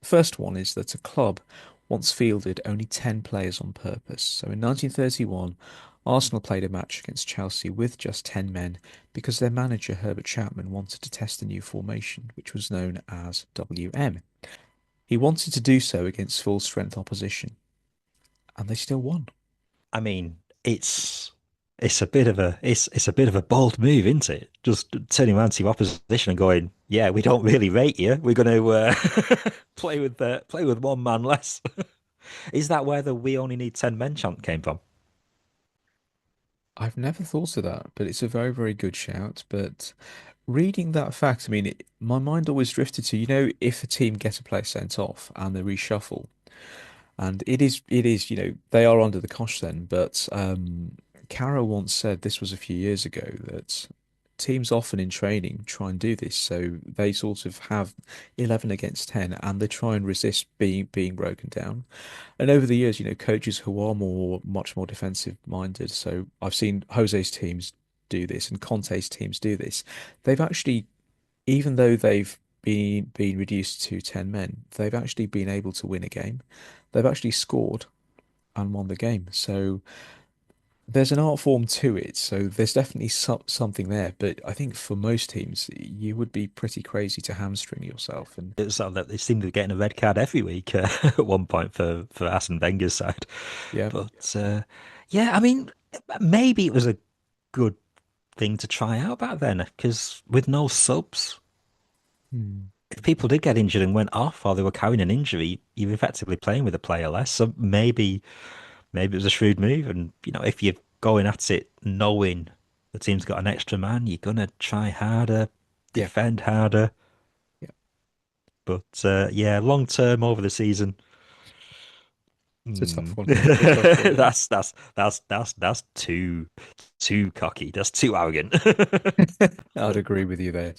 First one is that a club once fielded only 10 players on purpose. So in 1931, Arsenal played a match against Chelsea with just 10 men because their manager Herbert Chapman wanted to test a new formation, which was known as WM. He wanted to do so against full strength opposition, and they still won. I mean, it's a bit of a bit of a bold move, isn't it? Just turning around to your opposition and going, "Yeah, we don't really rate you. We're going to play with one man less." Is that where the "we only need 10 men" chant came from? I've never thought of that, but it's a very, very good shout. But reading that fact, I mean, my mind always drifted to, if a team get a player sent off and they reshuffle, and it is, they are under the cosh then. But Caro once said this was a few years ago that teams often in training try and do this, so they sort of have 11 against 10, and they try and resist being broken down. And over the years, coaches who are much more defensive minded. So I've seen Jose's teams do this and Conte's teams do this. They've actually, even though they've been reduced to 10 men, they've actually been able to win a game. They've actually scored and won the game. So there's an art form to it. So there's definitely something there. But I think for most teams, you would be pretty crazy to hamstring yourself. And It's sort of that they seem to be getting a red card every week at one point for Arsene Wenger's side. yeah, But yeah, I mean, maybe it was a good thing to try out back then because with no subs, Hmm. if people did get injured and went off or they were carrying an injury, you're effectively playing with a player less. So maybe it was a shrewd move. And if you're going at it knowing the team's got an extra man, you're gonna try harder, Yeah, defend harder. yeah, But yeah, long term over the season. it's a tough Hmm. one. It's a tough one. Yeah. That's too cocky. That's too arrogant. I'd agree with you there.